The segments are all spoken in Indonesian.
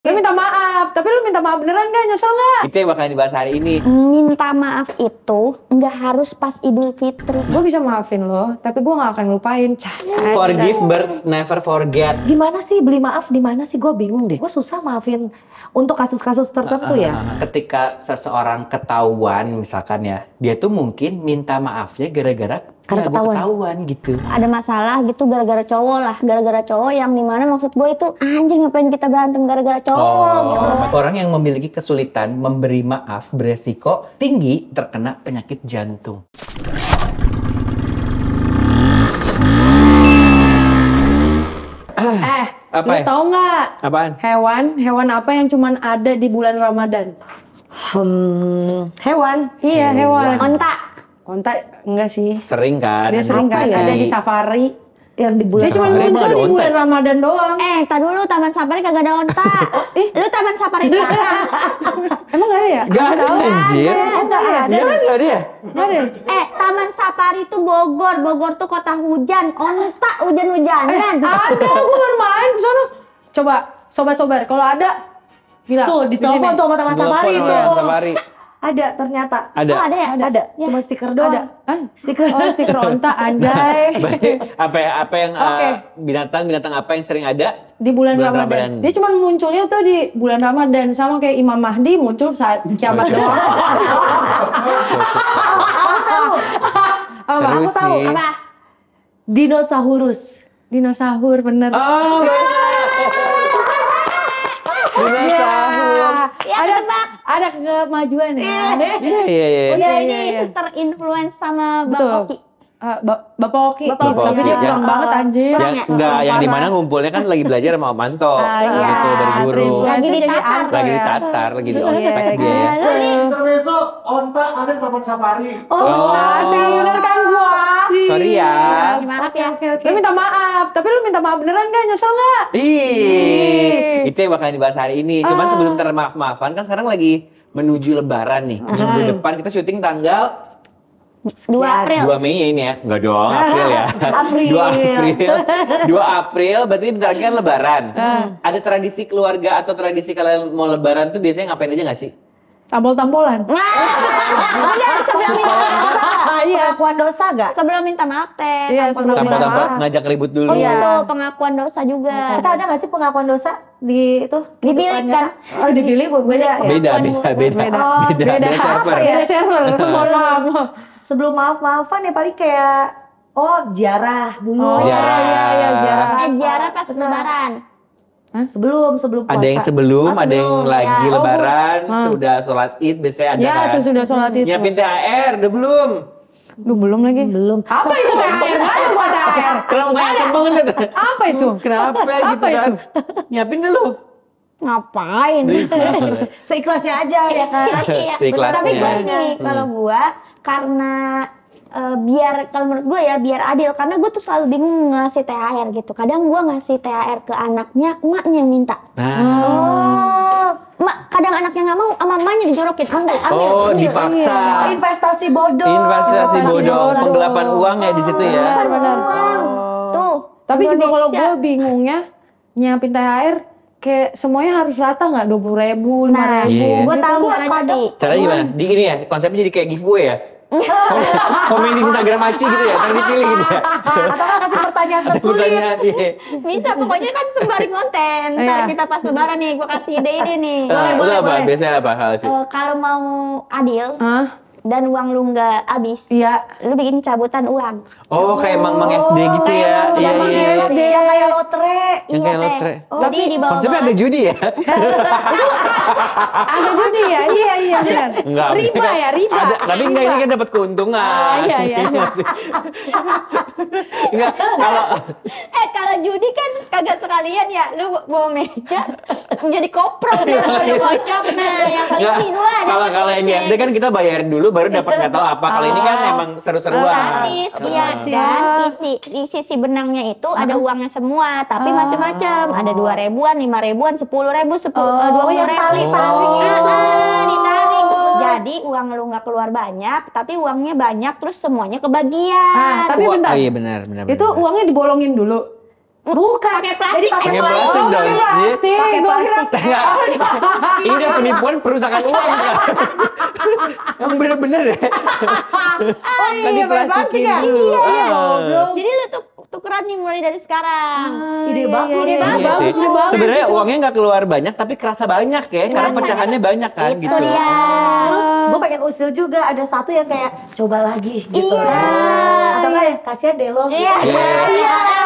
Lu minta maaf, tapi lu minta maaf beneran gak? Nyesel gak? Itu yang bakalan dibahas hari ini. Minta maaf itu nggak harus pas Idul Fitri. Gue bisa maafin lo, tapi gue gak akan lupain. Forgive but never forget. Gimana sih beli maaf di mana sih? Gue bingung deh. Gue susah maafin untuk kasus-kasus tertentu ya. Ketika seseorang ketahuan misalkan ya, dia tuh mungkin minta maafnya gara-gara Karena ketahuan gitu. Ada masalah gitu gara-gara cowok lah, gara-gara cowok yang dimana maksud gue itu anjing ngapain kita berantem gara-gara cowok gitu. Orang yang memiliki kesulitan memberi maaf beresiko tinggi terkena penyakit jantung. Apa Lu ya? tau gak? Apaan? Hewan apa yang cuman ada di bulan Ramadan? Hewan. Iya, hewan. Onta. Onta enggak sih. Sering kan? Dia sering Apa kali sih? ada di safari. Yang di bulan Dia cuma Safari emang muncul ada di onta bulan ya? Ramadan doang. Tak dulu taman safari kagak ada onta. Lu taman safari sekarang. Emang gak ada ya? Gak ada anjir. Enggak ada. Iya kan gak ada ya? Gak ada. Taman safari itu Bogor. Bogor tuh kota hujan. Onta hujan-hujanan. Ada, gue baru main ke sono. Coba, sobat-sobat, kalau ada bilang. Tuh di telepon tuh sama Taman Safari Telepon tuh. sama Safari. Ada ternyata. Ada. Oh, ada ya? Ada. Cuma stiker doang. Ada. Stiker. Oh, stiker onta, anjay. apa yang Oke. binatang apa yang sering ada Di bulan Bulan Ramadan. Ramadan. Dia cuma munculnya tuh di bulan Ramadan. Sama kayak Imam Mahdi muncul saat kiamat Cocok, doang. Apa? Seru Aku tahu. sih. Apa? Dinosaurus. Dinosaur, bener. Oh, dinosaurus. Ya, ada tebak. ada kemajuan ya. Iya iya iya. Udah Iya, ini iya. terinfluence sama Bang Betul. Oki. Bapak Oki. Bapak Tapi Oki. dia Ya. kurang banget anjir. Kurang Yang ya? enggak yang di Parah. mana ngumpulnya kan lagi belajar sama Manto. Iya, Gitu dari guru. terinfluence Lagi jadi ditatar. Anto Lagi ya. ditatar, lagi di Iya, ospek dia gitu. ya. Lu nih, Intermezzo, onta ada di Taman Safari. Oh. Aduh, bener kan gua. Sorry ya. maaf ya. Lu minta maaf, tapi lu minta maaf beneran gak? Nyesel gak? Ih, itu yang bakalan dibahas hari ini. Cuman sebelum termaaf-maafan kan sekarang lagi menuju Lebaran nih. Minggu depan kita syuting tanggal 2 April. 2 Mei ya ini ya? Enggak dong, April ya. April. 2 April. 2 April berarti bentar lagi kan Lebaran. Ada tradisi keluarga atau tradisi kalian mau Lebaran tuh biasanya ngapain aja nggak sih? Tampol-tampolan. Udah sebelum minta maaf. Pengakuan dosa gak? Sebelum minta maaf teh. Iya, tampol sebelum dulu. minta Tanpa-tanpa maaf. ngajak ribut dulu. Oh iya Iya. tuh pengakuan dosa juga. Kita ada gak sih pengakuan dosa di itu? Di bilik kehidupan kan? nyata? Oh di bilik beda ya? Beda, beda. Oh, Beda server. Beda server. Mohon maaf. Sebelum maaf-maafan ya paling kayak ziarah dulu. Oh, Ziarah. iya, ziarah. Ziarah pas lebaran. Sebelum puasa. Ada yang sebelum, ada yang sebelum, lagi ya. Lebaran, sudah sholat Id biasanya ada Ya, kan. sesudah sholat itu. Nyiapin THR, udah belum? Duh, belum lagi. Belum. Apa itu THR? Gak ada gua THR. Kenapa nggak asem banget? Apa itu? Kenapa gitu Apa kan? itu? Nyiapin nggak lu? Ngapain? Seikhlasnya aja ya kan? Iya. Seikhlasnya. Tapi gue nih, kalau gue karena biar kalau menurut gue ya biar adil karena gue tuh selalu bingung ngasih THR gitu. Kadang gue ngasih THR ke anaknya, emaknya yang minta. Nah. Kadang anaknya nggak mau, sama emaknya dijorokin. Ambil. Oh, dipaksa. Investasi bodong. Investasi bodong, bodong. penggelapan uang ya di situ ya. Benar. Tuh. Tapi juga kalau Indonesia. gue bingungnya nyiapin THR kayak semuanya harus rata nggak? 20.000, 5.000. Nah, Iya. gue tahu Gua caranya kadang- di. Caranya gimana? Di ini ya, konsepnya jadi kayak giveaway ya? Komen di Instagram Aci gitu ya, ntar dipilih gitu ya. Atau nggak kasih pertanyaan Ada tersulit. pertanyaan, iya. Bisa pokoknya kan sembari konten. Ntar Iya. kita pas lebaran nih, gue kasih ide-ide nih. Lu apa? Biasanya apa hal sih? Kalau mau adil Hah? dan uang lu nggak habis, Iya. lu bikin cabutan uang. Oh, kayak Mang SD gitu ya? Iya, Yang iya. SD, yang kayak lotre. Yang kayak lotre. Jadi di bawah. Konsepnya agak judi ya? Agak judi ya? Iya benar. Enggak. Riba ya, riba. Ada, tapi enggak ini kan dapat keuntungan. Iya, iya. Enggak, kalau Kalau judi kan kagak sekalian ya, lu bawa meja menjadi koprol kan kalau kocok. Nah, yang paling enggak, ini lah. kalau yang di SD kan kita bayarin dulu baru dapat nggak tahu apa. Kalau ini kan emang seru-seruan. gratis, iya. Dan isi si benangnya itu ada uangnya semua, tapi macam-macam. Ada 2.000-an, 5.000-an, 10.000, 20.000. yang tarik-tarik itu. Ditarik. Jadi uang lu nggak keluar banyak, tapi uangnya banyak, terus semuanya kebagian. Nah, tapi bentar. Oh iya benar. Itu uangnya dibolongin dulu. Bukan. Pakai plastik. Jadi Pakai plastik dong. Pakai plastik. Pakai Gua kira plastik. Enggak. Ini udah penipuan perusahaan uang kan. Yang bener-bener ya. oh Kan iya, pakai plastik ya? dulu. Iya, goblok. Jadi lu tukeran nih mulai dari sekarang. Ide bagus. Ide Iya bagus, sih. ide bagus. Sebenarnya uangnya nggak keluar banyak tapi kerasa banyak ya, karena pecahannya banyak kan Itu gitu. dia. Terus gue pengen usil juga ada satu yang kayak coba lagi gitu. Iya. Atau enggak ya kasihan deh lo. Iya. Iya.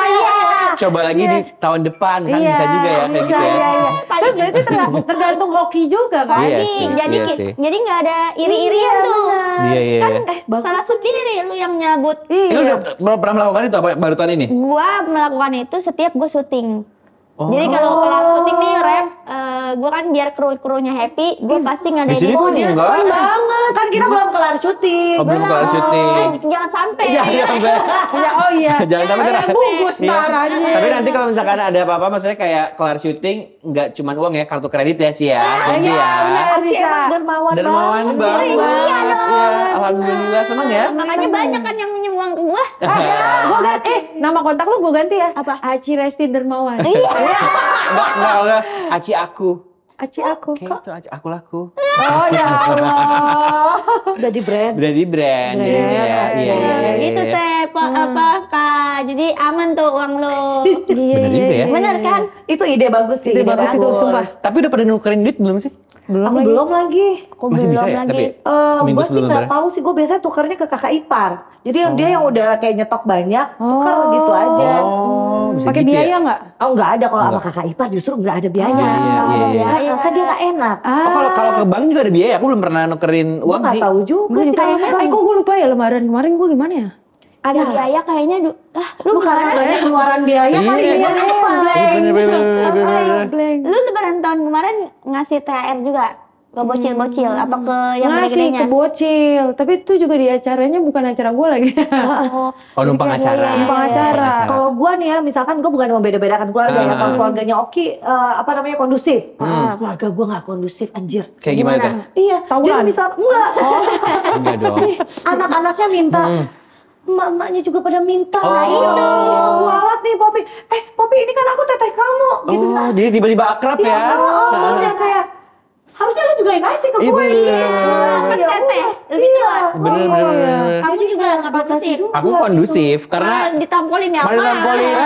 Iya. Coba lagi di tahun depan kan Iya, bisa juga ya kayak gitu ya. Iya. Itu berarti tergantung hoki juga kan? Iya Jadi sih, jadi iya sih. jadi nggak ada iri-irian tuh. Iya iya. iya. Salah sendiri lu yang nyabut. Lu udah pernah melakukan itu apa baru tahun ini? Gua melakukan itu setiap gue syuting. Oh. Jadi kalau kelar syuting nih rap, gue kan biar kru-krunya happy, gue pasti Di ngadain sini itu. kok enggak? banget. Kan kita belum kelar syuting. Oh, belum kelar syuting. Jangan sampai. Iya iya sampai. Ya, oh iya. Jangan sampai Kayak terang. bungkus Iya. ntar aja. Tapi nanti kalau misalkan ada apa-apa, maksudnya kayak kelar syuting, nggak cuma uang ya, kartu kredit ya Ci ya. Janji ya. benar, Aci bisa. emang dermawan Dermawan banget. Iya dong. Ya, alhamdulillah seneng ya. Makanya banget kan yang minjem uang ke gue. Gue ganti, nama kontak lu gue ganti ya. Apa? Aci Resti Dermawan. Enggak. Aci aku. Aci aku. Oke, itu Aci aku laku. Oh ya Allah. Udah di brand. Udah di brand jadinya ya. Iya iya. Gitu teh, apa Kak. Jadi aman tuh uang lo. Bener juga ya. Bener kan? Itu ide bagus sih. Ide bagus itu, sumpah. Tapi udah pada nukerin duit belum sih? Aku belum lagi. Aku Masih bisa belum ya? lagi. Tapi seminggu Gue sih sebelum nggak lebaran. tahu sih. Gue biasanya tukernya ke kakak ipar. Jadi yang dia yang udah kayak nyetok banyak, tuker gitu aja. Oh, bisa Pakai gitu biaya ya? nggak? Oh nggak ada kalau sama Enggak. kakak ipar justru nggak ada biaya. Iya, iya, iya. Nah, kan dia nggak enak. Oh, kalau ke bank juga ada biaya. Aku belum pernah nukerin Gue uang nggak sih. tahu juga Gue sih. juga. kalau ke bank. Kok gue lupa ya lebaran kemarin gue gimana ya? Ada biaya kayaknya. Lu karena banyak keluaran biaya kali Iya, ya. Iya, bener. Blank. Lu lebaran tahun kemarin ngasih THR juga? Ke bocil-bocil? Apa ke yang Ngasih gede-gedenya? ke bocil, tapi itu juga di acaranya bukan acara gue lagi. Oh, numpang Jadi kayak acara. numpang acara. Kalau gue nih ya, misalkan gue bukan membeda-bedakan keluarga ya. Kalau keluarganya Oki, apa namanya kondusif. Keluarga gue nggak kondusif, anjir. Kayak gimana tuh? Iya, Tawuran? jadi misal enggak. Enggak dong. Anak-anaknya minta. Emak-emaknya juga pada minta. Oh. Itu, kualat nih Popi. Popi ini kan aku teteh kamu. Gitu Oh, jadi tiba-tiba akrab Iya, ya. udah kayak harusnya lu juga yang ngasih ke Iya, gue bener, nih. Kan Ya teteh, Allah. lebih tua. Bener. Kamu juga nggak kondusif. Aku kondusif karena Malah ditampolin ya. pada tampolin,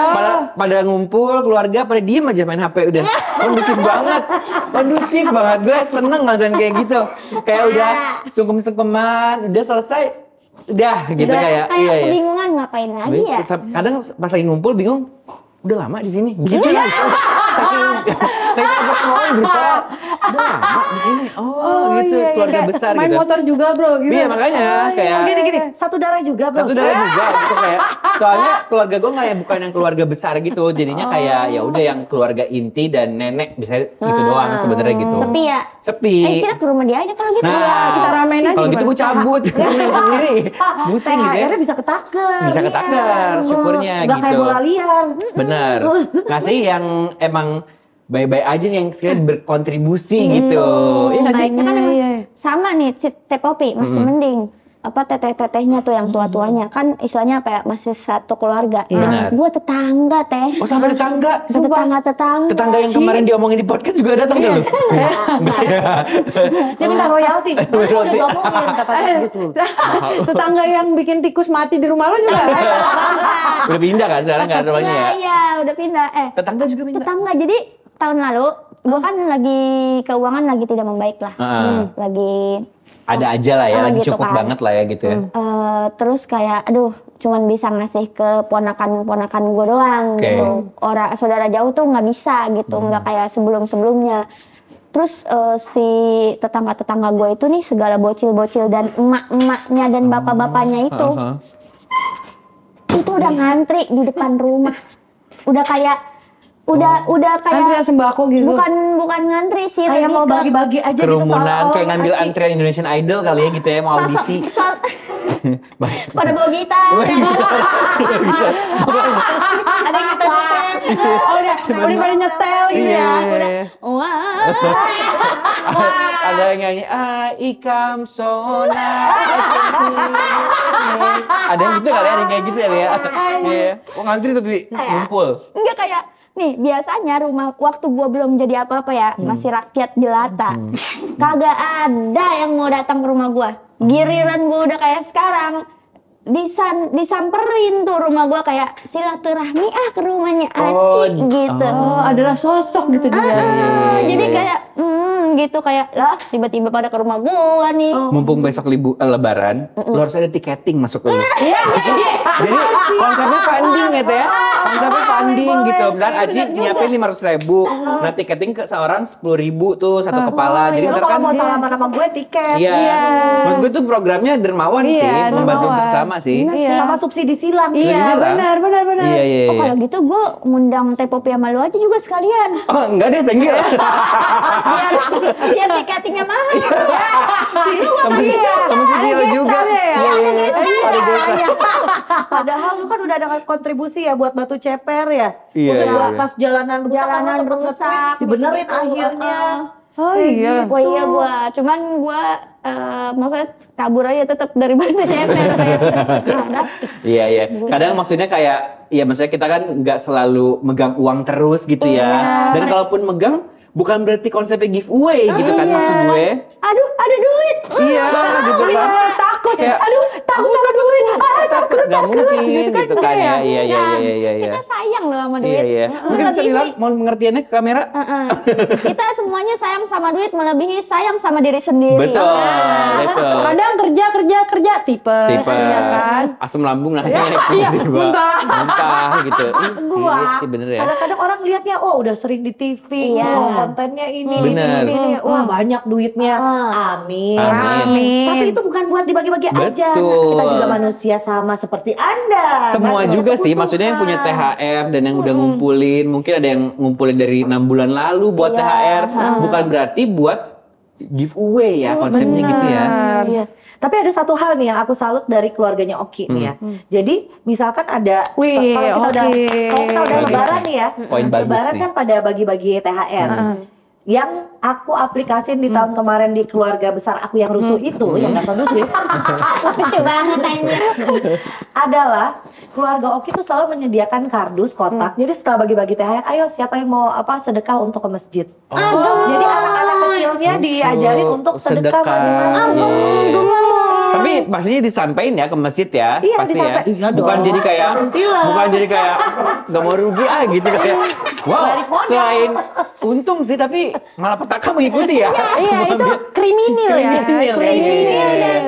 pada ngumpul keluarga, pada diem aja main HP udah. Kondusif banget. Gue seneng ngerasain kayak gitu. Kayak udah sungkem-sungkeman, udah selesai. Udah gitu kayak iya. kebingungan ngapain lagi ya? Kadang pas lagi ngumpul bingung, udah lama di sini. Gitu lah. Saking ngobrol. Udah lama di sini. Oh, gitu. iya, Keluarga kayak besar main gitu. motor juga bro gitu. Iya makanya kayak Gini, satu darah juga bro. satu darah juga gitu kayak soalnya keluarga gue nggak yang bukan yang keluarga besar gitu jadinya kayak ya udah yang keluarga inti dan nenek bisa gitu doang sebenarnya gitu. Sepi ya? Sepi. Kita ke rumah dia aja kalau gitu. Nah, kita ramein aja kalau gitu gimana? gue cabut main sendiri, boosting gitu ya. THR-nya bisa ketaker. Bisa ketaker, syukurnya Nggak kayak gitu. bola liar. Bener. Ngasih yang emang baik-baik aja nih yang sekalian berkontribusi gitu. Iya nggak sih? Baiknya kan emang Iya. sama nih si Teh Popi masih mending. Apa teteh-tetehnya tuh yang tua-tuanya kan istilahnya apa ya masih satu keluarga. Benar. Gue tetangga teh. Oh sampai tetangga. Tetangga. Tetangga yang kemarin diomongin di podcast juga datang ke lu? Enggak ya? Dia minta royalti. Royalti. Dia ngomongin katanya gitu. Tetangga yang bikin tikus mati di rumah lo juga. Udah pindah kan sekarang kan rumahnya ya? Iya, udah pindah. Tetangga juga minta. Tetangga. Jadi tahun lalu gue kan lagi keuangan lagi tidak membaik lah. Lagi Ada aja lah ya, lagi gitu cukup kan. banget lah ya gitu ya. terus kayak aduh cuman bisa ngasih ke ponakan-ponakan gue doang Oke. gitu. Orang saudara jauh tuh nggak bisa gitu, nggak kayak sebelum-sebelumnya. Terus si tetangga-tetangga gue itu nih segala bocil-bocil dan emak-emaknya dan bapak-bapaknya itu itu udah ngantri di depan rumah. Udah kayak udah Antrian kayak sembako gitu. bukan ngantri sih, Kayak lebih mau ke bagi-bagi aja gitu Kerumunan soal kayak ngambil antrian Indonesian Idol kali ya gitu ya, mau audisi. pada bawa gitar. ada yang kita udah pada nyetel gitu ya. Wah. Ada yang nyanyi Ikam Sona. Ada yang gitu kali ya, ada yang kayak gitu kali ya. Iya. Oh, ngantri tuh ngumpul. Enggak kayak nih, biasanya rumah waktu gua belum jadi apa-apa ya, masih rakyat jelata. Kagak ada yang mau datang ke rumah gua. Giliran gua udah kayak sekarang, disamperin tuh rumah gua kayak silaturahmi ke rumahnya Aci gitu. Oh, adalah sosok gitu dia. Jadi kayak gitu kayak lah tiba-tiba pada ke rumah gua nih. Mumpung besok lebaran, lo harus ada tiketing masuk lo. Jadi konsepnya funding gitu ya. Konsepnya funding gitu. Misalnya Aji nyiapin 500.000. Nah tiketing ke seorang 10.000 tuh satu kepala. Jadi Lo ntar kalau kan mau salaman sama gue tiket. Iya. Menurut gue tuh programnya dermawan Iya, sih, membantu dermawan. bersama sih. Iya. Sama subsidi silang. Iya, benar. Iya, iya. Oh kalau gitu gua ngundang Tepopi sama lu aja juga sekalian. Oh, enggak deh, thank you. Biar tiketingnya mahal. Sama si Dio juga. Iya, iya. Ada gestar. Padahal lu kan udah ada kontribusi ya buat batu ceper ya. Iya, Maksudnya buat iya. pas jalanan Jalanan sempet rusak, nge-tweet, dibenerin gitu-gitu. akhirnya. Oh iya. Wah iya gua, cuman gua maksudnya kabur aja tetap dari batu ceper. Iya, iya. Kadang maksudnya kayak, ya maksudnya kita kan nggak selalu megang uang terus gitu ya. Dan kalaupun megang, bukan berarti konsepnya giveaway gitu kan maksud gue. Aduh, ada duit. Iya, gitu kan. Takut ya. Kayak, Aduh, takut sama duit. takut, nggak mungkin gitu kan ya. Iya, iya, Nah, iya, iya. Kita sayang loh sama duit. Iya, iya. Mungkin bisa Melebihi- bilang, mau pengertiannya ke kamera? Kita semuanya sayang sama duit melebihi sayang sama diri sendiri. Betul, betul. Kadang kerja tipes, Tipe ya kan? asam lambung namanya. Iya, Tiba-tiba muntah gitu. Sih bener ya. Kadang-kadang orang lihatnya, oh udah sering di TV, Iya. oh, kontennya ini, Bener. ini, wah banyak duitnya. Amin. Amin. Tapi itu bukan buat dibagi-bagi aja. Betul. Kita juga manusia sama seperti Anda. Semua Kan? juga sih, Kebutuhan. maksudnya yang punya THR dan yang udah ngumpulin, mungkin ada yang ngumpulin dari 6 bulan lalu buat THR, bukan berarti buat giveaway ya konsepnya gitu ya. Iya. Tapi ada satu hal nih yang aku salut dari keluarganya Oki nih ya. Jadi misalkan ada Wih, kalau kita Oki. udah Bagus lebaran nih. nih ya. Poin bagus Lebaran nih. kan pada bagi-bagi THR. Yang aku aplikasin di tahun kemarin di keluarga besar aku yang rusuh itu, yang gak kondusif, Lucu banget anjir. adalah keluarga Oki tuh selalu menyediakan kardus kotak. Jadi setelah bagi-bagi THR, ayo siapa yang mau sedekah untuk ke masjid. Jadi anak-anak kecilnya diajarin untuk sedekah masing-masing. Tapi pastinya disampaikan ya ke masjid ya, Iya, pasti ya. disampaikan. Iya Bukan dong. jadi kayak, Alhamdulillah. bukan jadi kayak nggak mau rugi gitu kayak. Wow, selain untung sih tapi malah petaka mengikuti ya. Iya, itu kriminal ya. Kriminal, iya, iya, iya.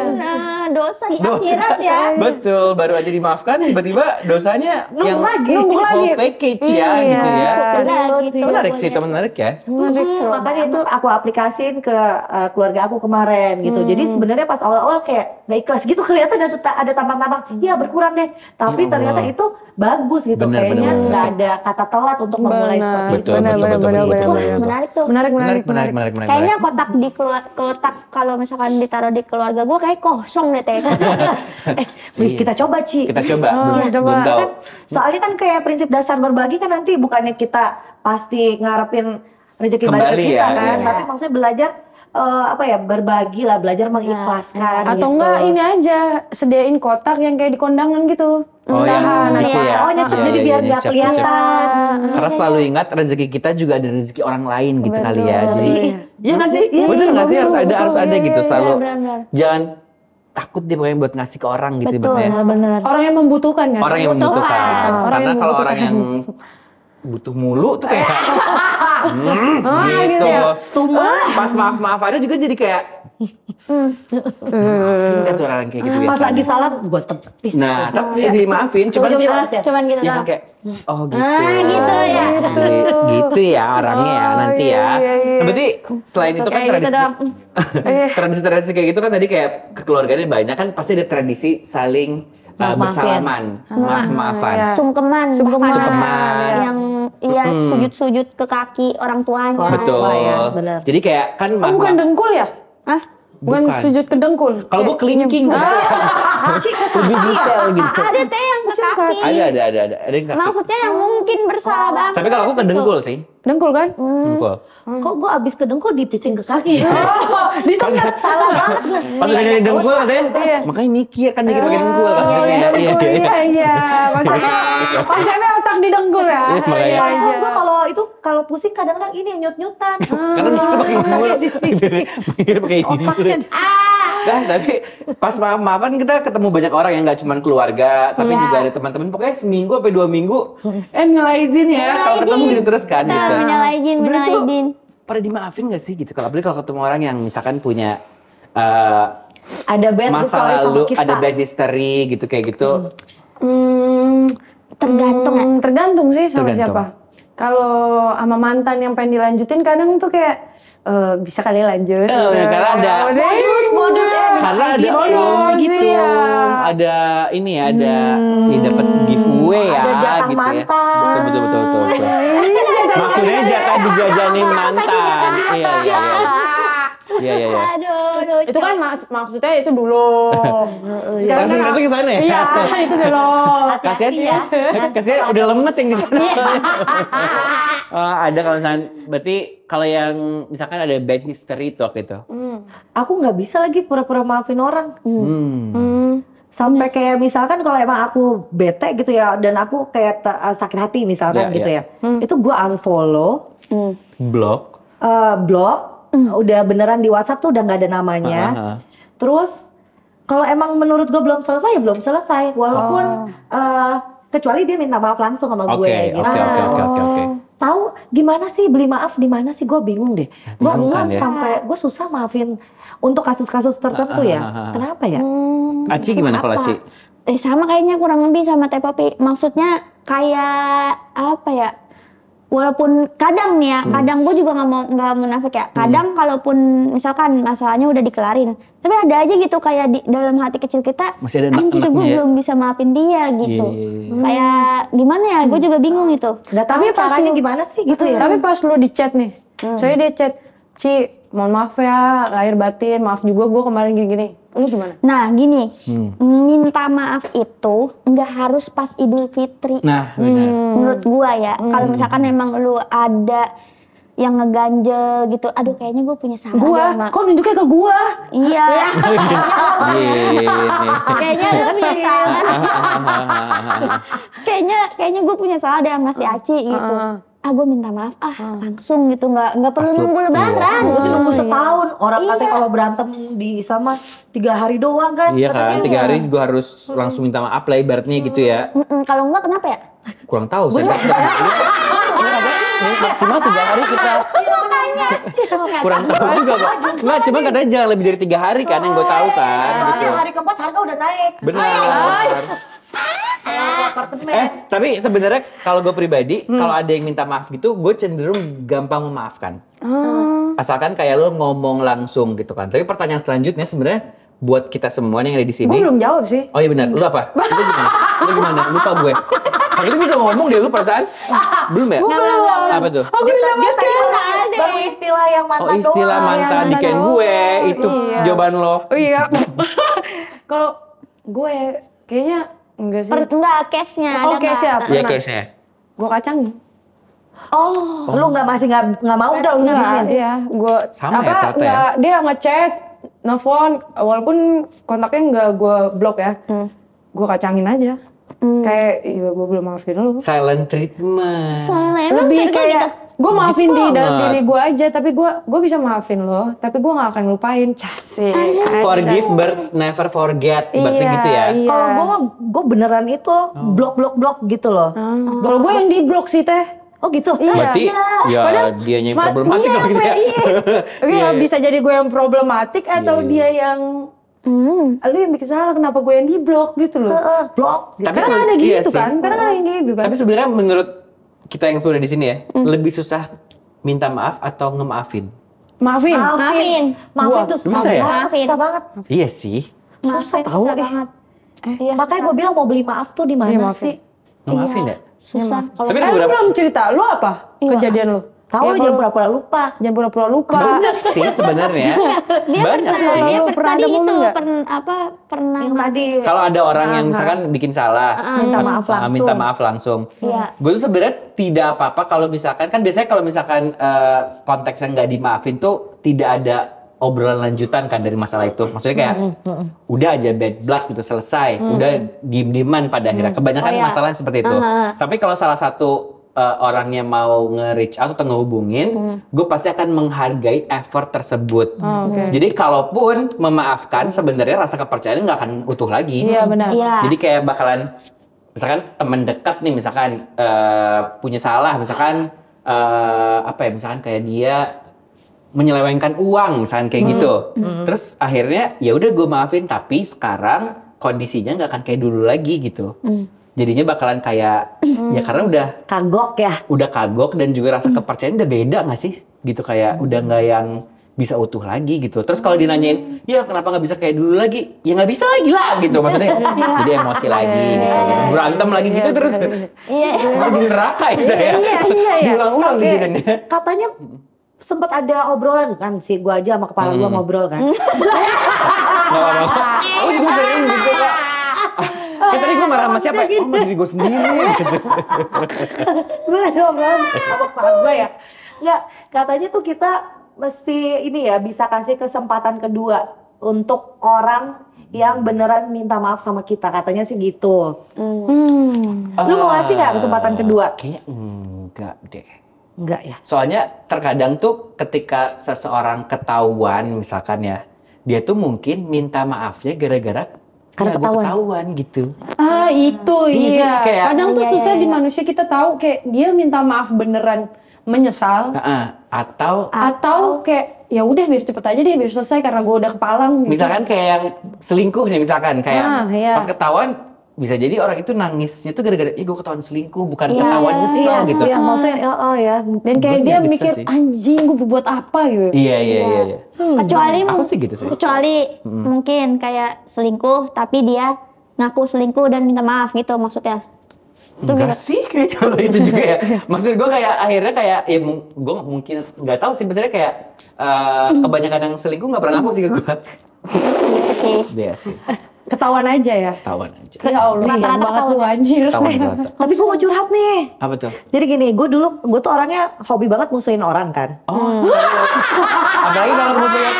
Dan dosa di akhirat ya. Betul, baru aja dimaafkan tiba-tiba dosanya yang numpuk lagi. whole package ya Iya. gitu ya. Benar gitu. Menarik sih, itu menarik ya. Makanya itu aku aplikasiin ke keluarga aku kemarin gitu. Jadi sebenarnya pas awal-awal kayak nggak ikhlas gitu, kelihatan ada tampang-tampang, ya berkurang deh. Tapi Ya ternyata Allah. itu bagus gitu. Benar, Kayaknya benar, nggak ada kata telat untuk memulai seperti itu. Betul, betul, betul, betul, Wah, betul. menarik tuh. Menarik. Kayaknya kotak di kotak kalau misalkan ditaruh di keluarga gue kayak kosong deh teh. Wih, kita coba Ci. Kita coba, Oh, belum coba. tahu. Kan, soalnya kan kayak prinsip dasar berbagi kan nanti bukannya kita pasti ngarepin rezeki balik Kembali ke kita ya, kan, iya. tapi maksudnya belajar berbagi lah, belajar mengikhlaskan. Atau gitu. enggak ini aja sediain kotak yang kayak di kondangan gitu. Oh, yang Nikahan, itu kotak. ya. Oh, nyecep Iya, jadi iya, biar nggak nyecep, kelihatan. nyecep. Karena selalu ingat rezeki kita juga ada rezeki orang lain gitu Betul. kali ya. Jadi, Iya. iya nggak sih? Iya, Bener nggak sih? bagus, Harus bagus, ada iya, gitu iya, selalu. benar-benar. Jangan takut dia pokoknya buat ngasih ke orang gitu Betul, ibaratnya. benar. Orang yang membutuhkan kan. Orang yang membutuhkan. Orang Karena yang kalau orang membutuhkan. yang butuh mulu tuh kayak gitu gitu. ya. Pas maaf-maafannya juga jadi kayak maafin gak tuh orang kayak gitu Pas biasanya. lagi salah gue tepis. Nah, tapi dimaafin cuman Cuman gitu ya doang. kayak oh gitu. gitu ya. Gitu ya orangnya ya nanti ya. iya, iya. Nah, berarti selain itu kan Kayak gitu tradisi doang. tradisi-tradisi kayak gitu kan tadi kayak kekeluargaan banyak kan pasti ada tradisi saling bersalaman, maaf-maafan. Sungkeman. Sungkeman. bahkan Sungkeman. Yang Iya, sujud-sujud ke kaki orang tuanya. Betul. ya, benar. Jadi kayak kan Oh, bukan dengkul ya? Hah? Bukan Bukan. sujud ke dengkul. kalau gue kelingking lebih detail gitu. Ada teh yang ke kaki. Ada yang kaki. Maksudnya yang mungkin bersalah banget. Tapi kalau aku ke dengkul sih. Dengkul kan? Dengkul. Kok gue abis ke dengkul dipiting ke kaki? Ditengah. Salah banget gue. Pas udah dari dengkul katanya, Iya. makanya mikir kan dikit pakai dengkul. Oh, Iya, dengkul, iya. Konsepnya otak di dengkul ya. Iya, makanya. Iya, iya. Gue kalau pusing kadang-kadang ini nyut-nyutan. Karena mikir pakai dengkul. Mikir pakai dengkul. Nah, tapi pas maaf-maafan kita ketemu banyak orang yang nggak cuma keluarga, tapi Iya. juga ada teman-teman. Pokoknya seminggu sampai 2 minggu, minal aizin ya. Kalau ketemu gitu terus kan. Nah, Gitu. minal aizin, Sebenarnya minal tuh aizin. pada dimaafin nggak sih gitu? Kalau apalagi kalau ketemu orang yang misalkan punya Ada bad masa story sama lalu, kita. ada bad history gitu kayak gitu. Tergantung ya. Tergantung sih sama Tergantung. siapa. Kalau sama mantan yang pengen dilanjutin kadang tuh kayak bisa kali lanjut. Karena ada modus ya. karena ada Modus, gitu, iya. ada ini ya, ada dapat giveaway ya, Ada jatah gitu mantan. ya. Betul. Maksudnya jatah dijajanin mantan. Iya. Aduh, lucu. Itu kan maksudnya itu dulu. Sekarang Langsung kan- itu ke sana ya? Iya, itu dulu. Kasihan Hati-hati ya. kasihan udah lemes yang di sana. Ada kalau misalkan, berarti kalau yang misalkan ada bad history itu waktu itu. Aku nggak bisa lagi pura-pura maafin orang. Sampai Iya kayak misalkan kalau emang aku bete gitu ya, dan aku kayak sakit hati misalkan Iya, gitu iya. ya. Itu gue unfollow, Blok. block, udah beneran di WhatsApp tuh udah nggak ada namanya. Terus kalau emang menurut gue belum selesai ya belum selesai, walaupun kecuali dia minta maaf langsung sama gue Oke. gitu. Tahu gimana sih beli maaf di mana sih, gue bingung deh. Gue Bingung kan ya? sampai gue susah maafin untuk kasus-kasus tertentu ya. Kenapa ya? Aci gimana kalau Aci? Sama kayaknya kurang lebih sama Teh Popi. Maksudnya kayak apa ya? Walaupun kadang nih ya, kadang gue juga nggak munafik ya. Kadang kalaupun misalkan masalahnya udah dikelarin, tapi ada aja gitu kayak di dalam hati kecil kita, Masih ada anjir gue enak-enaknya ya?" belum bisa maafin dia gitu. Iya. Kayak gimana ya? Gue juga bingung itu. Nggak tahu Tapi pas caranya lu- gimana sih gitu ya. Tapi pas lu di chat nih, saya dia chat, Ci, mohon maaf ya, lahir batin, maaf juga gue kemarin gini-gini. Lu gimana? Nah gini, minta maaf itu nggak harus pas Idul Fitri. Nah, benar. Menurut gua ya, kalau misalkan emang lu ada yang ngeganjel gitu, aduh kayaknya gue punya salah Gua, deh sama. kok nunjuknya ke gua? Iya, Gini. kayaknya lu punya salah. kayaknya gue punya salah deh sama si Aci gitu. Gue minta maaf langsung gitu, nggak perlu Pas lu- nunggu lebaran. Gue gitu. nunggu setahun. Orang katanya kalau berantem di sama 3 hari doang kan. Iya kan, katanya. 3 hari juga harus langsung minta maaf lah ibaratnya gitu ya. Kalau enggak kenapa ya? Kurang tahu saya. Maksimal 3 hari kita. Kurang tahu juga kok. Enggak, cuma katanya jangan lebih dari 3 hari kan yang gue tahu kan. Soalnya Gitu. hari keempat harga udah naik. Benar. Tapi sebenarnya kalau gue pribadi, kalau ada yang minta maaf gitu, gue cenderung gampang memaafkan. Asalkan kayak lo ngomong langsung gitu kan. Tapi pertanyaan selanjutnya sebenarnya buat kita semua yang ada di sini. Gue belum jawab sih. Oh iya benar, lu apa? Lu gimana? Lu gimana? Lupa gue. Waktu itu gue udah ngomong deh, lu perasaan? Belum ya? Apa tuh? Dia tadi baru istilah yang mantan Oh istilah doang. mantan di mantan gue, doang. itu Iya. jawaban lo. Oh iya. Kalau gue kayaknya enggak sih. Enggak, case-nya. Oh, ada case-nya nggak? apa? Iya case-nya. Gue kacangin. Oh, lu masih nggak mau udah lu Enggak, giniin. iya. Gue Sama ya ternyata ya? enggak, dia ngechat, nelfon, walaupun kontaknya enggak gue blok ya. Gue kacangin aja. Kayak, iya gue belum maafin lu. Silent treatment. Emang Lebih kayak kayak gue maafin di dalam banget. diri gue aja, tapi gue bisa maafin lo, tapi gue gak akan lupain. Casik. Forgive but never forget, ibaratnya Iya, gitu ya. iya. Kalau gue beneran itu blok gitu loh. Kalau gue yang di blok sih teh. Oh gitu. Iya. Berarti ya dianya yang problematik iya, kalau gitu ya. Iya, bisa jadi gue yang problematik atau Iya. dia yang lu yang bikin salah, kenapa gue yang di blok gitu loh. Blok. Tapi Karena ada seben- iya gitu sih. kan, karena ada yang gitu kan. Tapi sebenarnya menurut kita yang udah di sini ya, lebih susah minta maaf atau ngemaafin? Maafin. Maafin. Maafin tuh Bisa susah ya? banget. Susah banget. Iya sih. Susah tahu susah deh. banget. Iya, Makanya gue bilang mau beli maaf tuh di mana Iya, maafin. sih? Ngemaafin ya? susah. Kalau Tapi Lu belum cerita, lu apa Iya. kejadian lu? Tahu Ya, lu jangan pura-pura lupa. Jangan pura-pura lupa. Banyak sih sebenarnya. dia Banyak pernah, sih. dia Lu per- pernah tadi ada momen itu nggak? pernah Yang tadi Kalau ada orang yang misalkan bikin salah, minta maaf langsung. minta maaf langsung. Iya. Gue tuh sebenarnya tidak apa-apa kalau misalkan kan biasanya kalau misalkan konteksnya nggak dimaafin tuh tidak ada obrolan lanjutan kan dari masalah itu. Maksudnya kayak udah aja bad blood gitu selesai, udah diem-dieman pada akhirnya. Kebanyakan Oh, iya. masalah seperti itu. Tapi kalau salah satu orangnya mau nge-reach out atau ngehubungin, gue pasti akan menghargai effort tersebut. Oke. Jadi kalaupun memaafkan, sebenarnya rasa kepercayaan nggak akan utuh lagi. Iya benar. Iya. Jadi kayak bakalan, misalkan teman dekat nih, misalkan punya salah, misalkan apa ya, misalkan kayak dia menyelewengkan uang, misalkan kayak gitu. Terus akhirnya ya udah gue maafin, tapi sekarang kondisinya nggak akan kayak dulu lagi gitu. Jadinya bakalan kayak ya karena udah kagok dan juga rasa kepercayaan udah beda nggak sih? Gitu kayak udah nggak yang bisa utuh lagi gitu. Terus kalau dinanyain, ya kenapa nggak bisa kayak dulu lagi? Ya nggak bisa lagi lah gitu maksudnya. Jadi emosi lagi, gitu. Berantem lagi gitu terus. Iya. Malah jadi neraka ya saya. Iya. Diulang-ulang Oke. kejadiannya. Katanya sempat ada obrolan kan sih, gua aja sama kepala gua ngobrol kan. Nggak apa-apa. Aku juga sering gitu kok. Tadi gue marah sama siapa? Oh, sama diri gue sendiri. Gitu. Gue lagi obrolan sama kepala gua ya. Enggak, katanya tuh kita mesti ini ya bisa kasih kesempatan kedua untuk orang yang beneran minta maaf sama kita, katanya sih gitu. Lu mau ngasih nggak kesempatan kedua? Kayaknya enggak deh. Enggak ya. Soalnya terkadang tuh ketika seseorang ketahuan misalkan ya, dia tuh mungkin minta maafnya gara-gara Karena gua ketahuan gitu. Ah itu Iya sih, iya. kayak- Kadang tuh Iya, susah iya, di iya. manusia kita tahu kayak dia minta maaf beneran menyesal atau kayak ya udah biar cepet aja deh biar selesai karena gue udah kepalang gitu. misalkan kayak yang selingkuh nih misalkan kayak Iya. pas ketahuan bisa jadi orang itu nangisnya tuh gara-gara gue ketahuan selingkuh bukan Iya, ketahuan nyesel gitu. Iya, maksudnya ya. Dan kayak Gua sih dia gitu mikir sih. anjing gue berbuat apa gitu. Iya. Kecuali Aku sih gitu sih. kecuali mungkin kayak selingkuh tapi dia ngaku selingkuh dan minta maaf gitu maksudnya. Itu Enggak beda. sih kayaknya kalau itu juga ya. Maksud gue kayak akhirnya kayak ya gue mungkin nggak tahu sih maksudnya kayak kebanyakan yang selingkuh nggak pernah ngaku sih ke gue. Oke. Iya sih. Ketahuan aja ya. Ketahuan aja. Ya Allah, sian Rata-rata banget lu ketahuan. anjir. Ketahuan rata. Tapi gue mau curhat nih. Apa tuh? Jadi gini, gue tuh orangnya hobi banget musuhin orang kan. Oh. Apalagi kalau musuhnya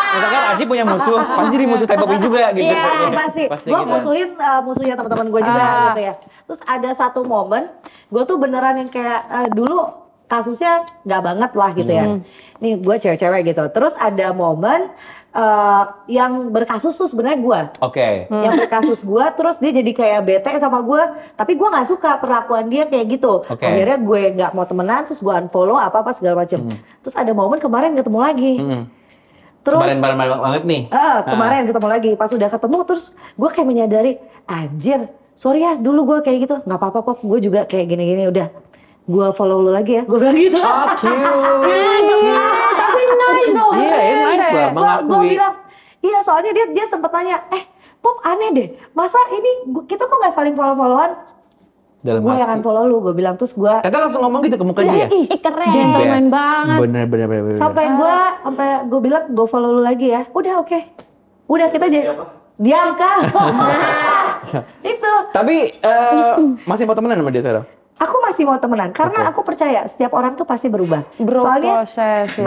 misalkan Aji punya musuh, pasti jadi musuh Taipopi juga gitu. Iya pasti. Gue gitu. musuhin musuhnya teman-teman gue juga gitu ya. Terus ada satu momen, gue tuh beneran yang kayak dulu kasusnya nggak banget lah gitu ya. Nih gue cewek-cewek gitu. Terus ada momen yang berkasus tuh sebenarnya gue. Oke. Yang berkasus gue, terus dia jadi kayak bete sama gue. Tapi gue nggak suka perlakuan dia kayak gitu. Oke. Akhirnya gue nggak mau temenan, terus gue unfollow apa-apa segala macem. Terus ada momen kemarin ketemu lagi. Terus Kemarin banget nih. kemarin ketemu lagi, pas udah ketemu terus gue kayak menyadari, anjir, sorry ya dulu gue kayak gitu, nggak apa-apa kok, gue juga kayak gini-gini, udah gue follow lu lagi ya, gue bilang gitu. Oh, cute. Tapi nice loh. Iya, nice lah Gue mengakui. bilang, iya soalnya dia sempat tanya, Pop aneh deh, masa ini kita kok nggak saling follow-followan? Dalam Gue yang hati. unfollow lu, gue bilang, terus gue Tata langsung ngomong gitu ke muka dia. Ih, keren. Gentleman Best. banget. Bener. sampai gue bilang gue follow lu lagi ya, udah oke. Udah kita jadi diam kan. Itu Tapi masih mau temenan sama dia sekarang? aku masih mau temenan karena aku percaya setiap orang tuh pasti berubah. Soalnya Berproses ya.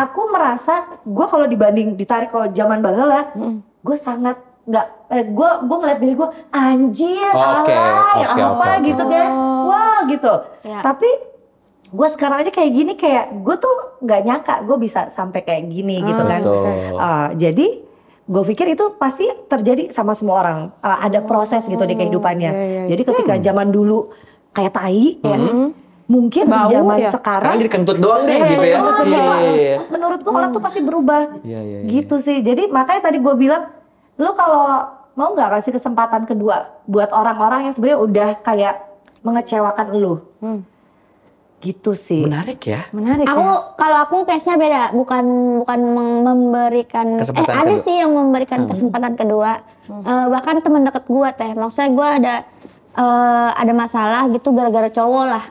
aku merasa gue kalau dibanding ditarik kalau zaman baheula, gue sangat nggak gue ngeliat diri gue anjir Oke, alay oke, apa oke. gitu kan, wah gitu. Ya. Tapi gue sekarang aja kayak gini, kayak gue tuh nggak nyangka gue bisa sampai kayak gini gitu kan. Betul. Jadi gue pikir itu pasti terjadi sama semua orang. Ada proses gitu di kehidupannya. iya. Jadi ketika zaman dulu kayak tai, ya, mungkin Bau, di zaman ya? Sekarang sekarang jadi kentut doang deh gitu ya. betul, Iya. menurut gue orang tuh pasti berubah. Iya. Gitu sih. Jadi makanya tadi gue bilang, lu kalau mau nggak kasih kesempatan kedua buat orang-orang yang sebenarnya udah kayak mengecewakan lu. Gitu sih. Menarik ya. Menarik Aku ya. kalau aku case-nya beda, bukan memberikan Kesempatan ada kedua. sih yang memberikan kesempatan kedua. Bahkan teman dekat gua teh. Maksudnya gua ada ada masalah gitu gara-gara cowok lah.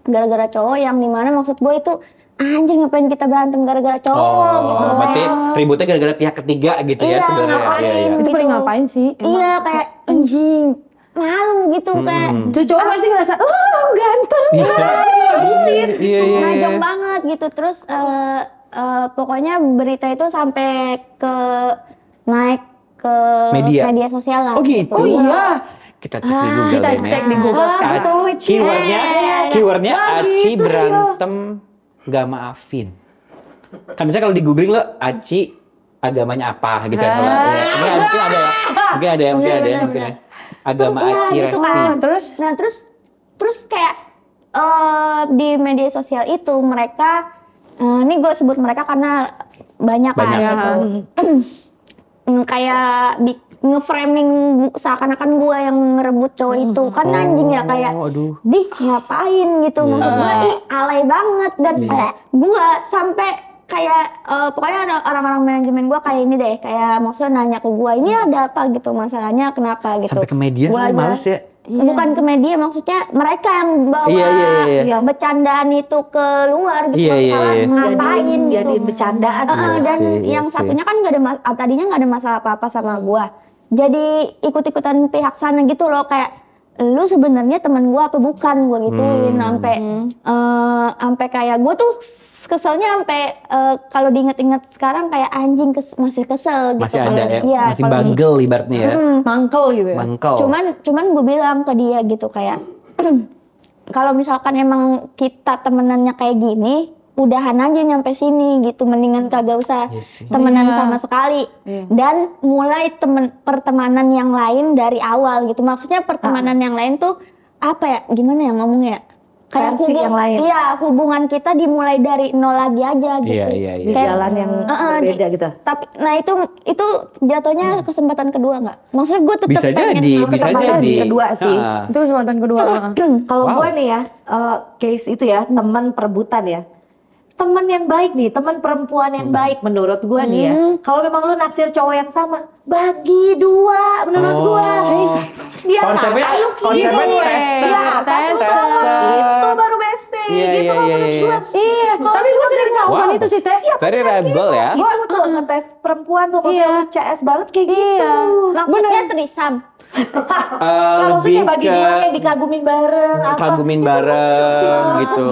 Gara-gara cowok yang dimana maksud gue itu anjing ngapain kita berantem gara-gara cowok gitu. Berarti ributnya gara-gara pihak ketiga gitu ya sebenarnya. ngapain Iya, iya. Itu paling ngapain sih? Iya kayak anjing malu gitu kayak Terus cowok pasti ngerasa, oh ganteng. Iya. ngajak banget gitu. Terus pokoknya berita itu sampai naik ke Media sosial lah. Oh gitu. Oh iya. Kita cek di Google. Kita ini. cek di Google sekarang. Keywordnya Aci berantem gak maafin. Kan misalnya kalau di googling lo Aci agamanya apa gitu ya. Mungkin ada ya. Mungkin ada ya. Agama Aci gitu Resti. kan. Terus kayak di media sosial itu mereka ini gue sebut mereka karena banyak kan Banyak. gitu. Kayak nge-framing seakan-akan gue yang ngerebut cowok itu kan anjing ya kayak aduh. Dih ngapain gitu maksud gue alay banget dan gue sampai kayak pokoknya ada orang-orang manajemen gue kayak ini deh kayak maksudnya nanya ke gue ini ada apa gitu masalahnya kenapa gitu Sampai ke media sih males ya. bukan ke media maksudnya mereka yang bawa Iya. bercandaan itu keluar gitu Iya. ngapain gitu Jadiin bercandaan. dan Iya yang sih. satunya kan nggak ada tadinya nggak ada masalah apa-apa sama gua jadi ikut-ikutan pihak sana gitu loh kayak lu sebenarnya teman gua apa bukan gua gituin sampai kayak gua tuh keselnya sampai kalau diinget-inget sekarang kayak anjing masih kesel gitu. Masih ada ya. Iya, Masih kalau- bagel ibaratnya ya. mangkel gitu ya. Mangkel. Cuman gue bilang ke dia gitu kayak kalau misalkan emang kita temenannya kayak gini, udahan aja nyampe sini gitu, mendingan kagak usah Iya sih. temenan Iya. sama sekali. Iya. Dan mulai pertemanan yang lain dari awal gitu. Maksudnya pertemanan yang lain tuh apa ya? Gimana ya ngomongnya ya? Versi yang lain. Iya, hubungan kita dimulai dari nol lagi aja gitu. Iya. Di Kayak- jalan yang berbeda gitu. Tapi nah itu jatuhnya kesempatan kedua nggak? Maksudnya gue tetap Bisa pengen jadi, sama bisa kesempatan jadi. kedua sih. Itu kesempatan kedua. Kalau Wow. gue nih ya, case itu ya, teman perebutan ya. Teman yang baik nih, teman perempuan yang baik menurut gue nih ya. Kalau memang lu naksir cowok yang sama, bagi dua menurut gue. Dia Konsepnya tester. itu baru besti Iya, gitu iya, loh iya, menurut iya. gue. Iya, tapi gue sering melakukan Wow. itu sih Teh. Very rebel ya. Itu tuh ngetes perempuan tuh maksudnya Iya. lu CS banget kayak gitu. Iya. Maksudnya trisam. Nah, maksudnya Lebih bagi ke dua kayak dikagumin bareng apa. kagumin Itu bareng lucu sih. gitu.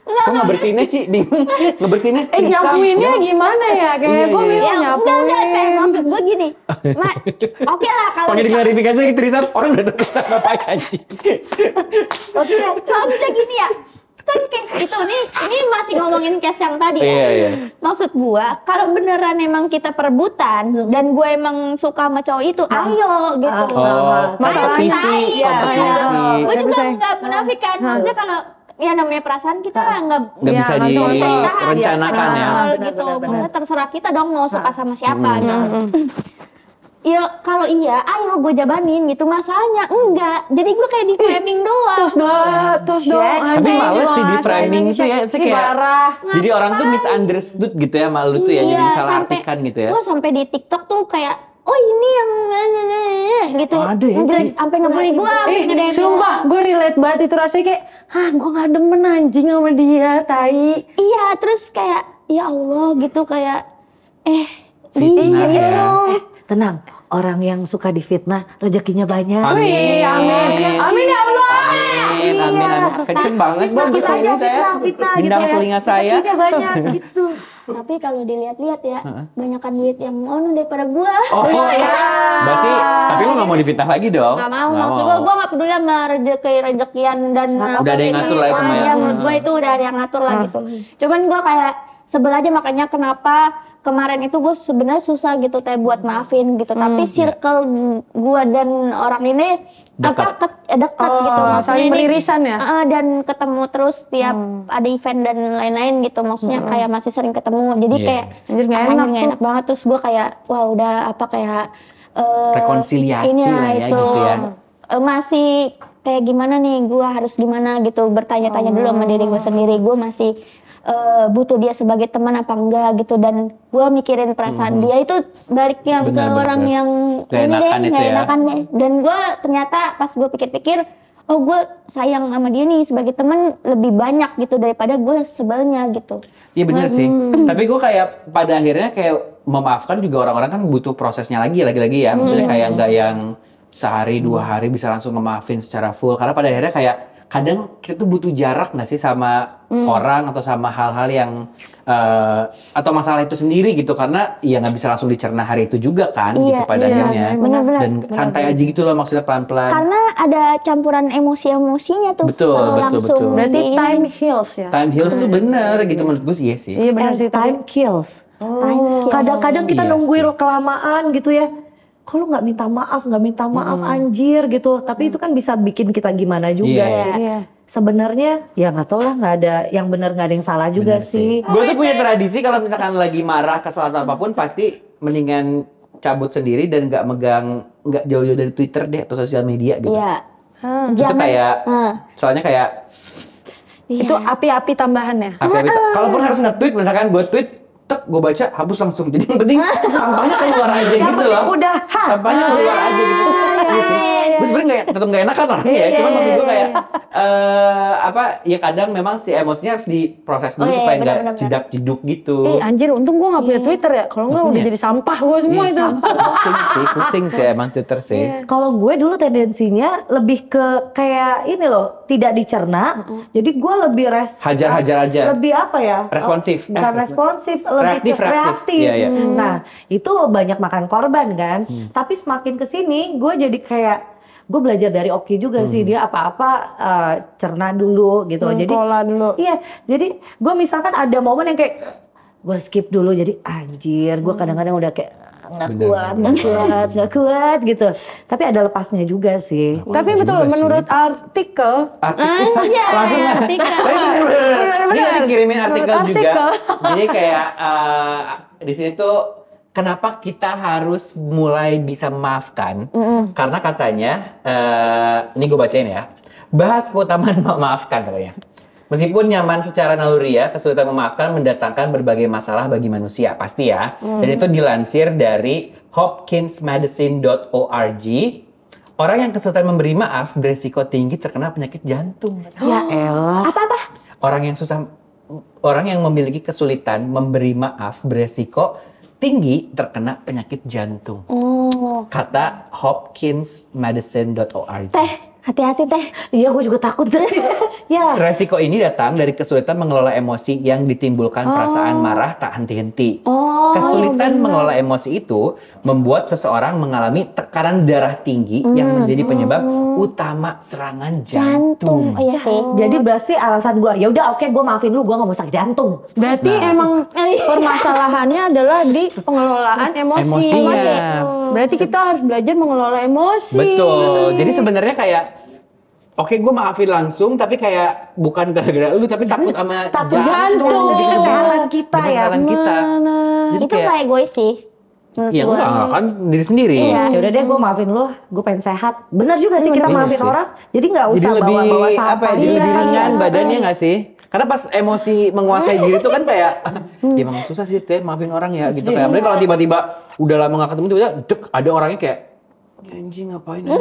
Kok ngebersihinnya Ci? Bingung. Ngebersihinnya Nyapuinnya gimana ya? Kayak Iya, gue iya. bilang Ya nyapuin. enggak teh maksud gue gini. Oke lah kalau Pakai diklarifikasi lagi Trisam, orang udah tahu Trisam ngapain anjing. maksudnya gini ya. Kan case itu ini masih ngomongin case yang tadi ya. Iya. Maksud gua kalau beneran emang kita perebutan dan gue emang suka sama cowok itu, ayo gitu. Masalahnya- kompetisi. Iya, gue Tapi juga saya- nggak menafikan. Maksudnya kalau ya namanya perasaan kita nggak Nggak Iya, bisa langsung direncanakan ya. gitu. Benar. Maksudnya terserah kita dong mau suka sama siapa gitu. Ya kalau iya, ayo gue jabanin gitu. Masalahnya enggak. Jadi gue kayak di framing doang. Terus doang. Tapi anjing, males sih di ngerasain framing ini itu ya. Saya Ini kayak parah. jadi orang tuh misunderstood gitu ya malu tuh ya. Jadi salah artikan gitu ya. Gue sampai di TikTok tuh kayak, oh ini yang gitu. Oh, ada ya, Ci? Sampai ngebully gue. Ih, sumpah, gue relate banget itu rasanya kayak, gue gak demen anjing sama dia, tai. Iya, terus kayak, ya Allah gitu kayak, Fitnah gitu. ya. Tenang, orang yang suka difitnah rezekinya banyak. Amin. Amin ya Allah. Amin. Kenceng banget bang di sini saya. Bindang telinga saya. Rezekinya banyak gitu. Tapi kalau dilihat-lihat ya, banyakan duit yang ono daripada gua. Oh iya. Berarti, tapi lu gak mau difitnah lagi dong? Gak mau, maksud gua gak peduli sama rezekian dan Udah ada yang ngatur lah ya, Kum, ya. Iya, menurut gua itu udah ada yang ngatur lah gitu. Cuman gua kayak sebel aja makanya kenapa kemarin itu gue sebenarnya susah gitu teh buat maafin gitu. Tapi circle gua dan orang ini Dekat. dekat gitu. Maksudnya saling ini- beririsan ya? dan ketemu terus tiap ada event dan lain-lain gitu. Maksudnya kayak masih sering ketemu. Jadi Iya. kayak Anjir, nggak anjing, enak nggak tuh. enak banget. Terus gue kayak wah udah apa kayak Rekonsiliasi ini lah ya gitu ya. masih kayak gimana nih gue harus gimana gitu bertanya-tanya dulu sama diri gue sendiri. Gue masih butuh dia sebagai teman apa enggak gitu, dan gue mikirin perasaan dia itu baliknya ke Benar, orang benar. yang Gak ini deh, enakan itu nggak ya. enakan deh. Dan gue ternyata pas gue pikir-pikir, oh gue sayang sama dia nih sebagai teman lebih banyak gitu daripada gue sebelnya gitu. Iya bener sih. Tapi gue kayak pada akhirnya kayak memaafkan juga orang-orang kan butuh prosesnya lagi-lagi ya. Maksudnya kayak nggak yang sehari 2 hari bisa langsung ngemaafin secara full. Karena pada akhirnya kayak kadang kita tuh butuh jarak nggak sih sama orang atau sama hal-hal yang atau masalah itu sendiri gitu. Karena ya nggak bisa langsung dicerna hari itu juga kan gitu pada akhirnya. Benar-benar. Dan santai aja gitu loh maksudnya pelan-pelan. Karena ada campuran emosi-emosinya tuh. Betul, kalau betul, langsung betul. Berarti di ini. time heals ya. Time heals tuh bener gitu menurut gue sih, iya sih. Iya benar And sih. time kills. Time kills. Kadang-kadang kita Iya nungguin sih. kelamaan gitu ya. Kalau nggak minta maaf anjir gitu. Tapi itu kan bisa bikin kita gimana juga. Iya. Iya. Sebenarnya ya nggak tahu lah, nggak ada yang benar, nggak ada yang salah juga Bener sih. Gue tuh punya tradisi kalau misalkan lagi marah kesal atau apapun pasti mendingan cabut sendiri dan nggak jauh-jauh dari Twitter deh atau sosial media gitu. Iya. Itu kayak soalnya kayak Itu api-api tambahan ya. kalaupun harus nge-tweet misalkan gue tweet gue baca hapus langsung. Jadi yang penting sampahnya keluar aja gitu loh. Udah, Sampahnya keluar aja gitu. Iya sih. Gue sebenarnya tetap nggak enakan orangnya ya. Cuman maksud gue kayak ya kadang memang si emosinya harus diproses dulu supaya nggak jedak-jeduk gitu. Anjir, untung gue gak punya Twitter ya. Kalau nggak udah jadi sampah gue semua itu. Pusing sih emang Twitter sih. Kalau gue dulu tendensinya lebih ke kayak ini loh, tidak dicerna. Jadi gue lebih Hajar-hajar aja. Lebih apa ya? Responsif. Bukan responsif, lebih ke Reaktif. reaktif. Iya, iya. Nah, itu banyak makan korban kan. Tapi semakin kesini gue jadi kayak, gue belajar dari Oki juga sih, dia apa-apa cerna dulu gitu. Jadi Kelola dulu. iya, jadi gue misalkan ada momen yang kayak gue skip dulu, jadi anjir, gue kadang-kadang udah kayak nggak kuat gitu. Tapi ada lepasnya juga sih. Tapi betul, menurut artikel, Langsung Ini lagi kirimin artikel Menurut juga. artikel. Jadi kayak di sini tuh kenapa kita harus mulai bisa memaafkan? Karena katanya ini gue bacain ya. Bahas keutamaan memaafkan katanya. Meskipun nyaman secara naluriah, kesulitan memaafkan mendatangkan berbagai masalah bagi manusia, pasti ya. Dan itu dilansir dari hopkinsmedicine.org. Orang yang kesulitan memberi maaf beresiko tinggi terkena penyakit jantung. Ya elah. Apa-apa? Orang yang memiliki kesulitan memberi maaf beresiko tinggi terkena penyakit jantung. Oh. Kata hopkinsmedicine.org. Teh, hati-hati teh. Iya, gue juga takut deh. Ya. Resiko ini datang dari kesulitan mengelola emosi yang ditimbulkan perasaan marah tak henti-henti. Kesulitan mengelola emosi itu membuat seseorang mengalami tekanan darah tinggi yang menjadi penyebab utama serangan jantung. Oh iya sih. Jadi berarti alasan gue, ya udah oke, gue maafin lu, gue nggak mau sakit jantung. berarti emang permasalahannya adalah di pengelolaan emosi. Emosinya. Berarti kita harus belajar mengelola emosi. Betul. Jadi sebenarnya kayak oke, gue maafin langsung, tapi kayak bukan gara-gara lu, tapi takut sama jantung. Demi kesehatan kita Demi ya. kesehatan kita. Jadi Itu nggak egois sih. menurut ya gua. enggak kan diri sendiri. Iya. Ya udah deh, gue maafin lu, gue pengen sehat. Bener juga sih kita Bener maafin sih. orang, jadi nggak usah Jadi lebih bawa-bawa sampah. apa ya? Jadi lebih Iya. ringan badannya nggak sih? Karena pas emosi menguasai diri itu kan kayak ya emang susah sih teh maafin orang ya gitu kayak. Apalagi kalau tiba-tiba udah lama nggak ketemu tiba-tiba dek ada orangnya kayak anjing ngapain anjing.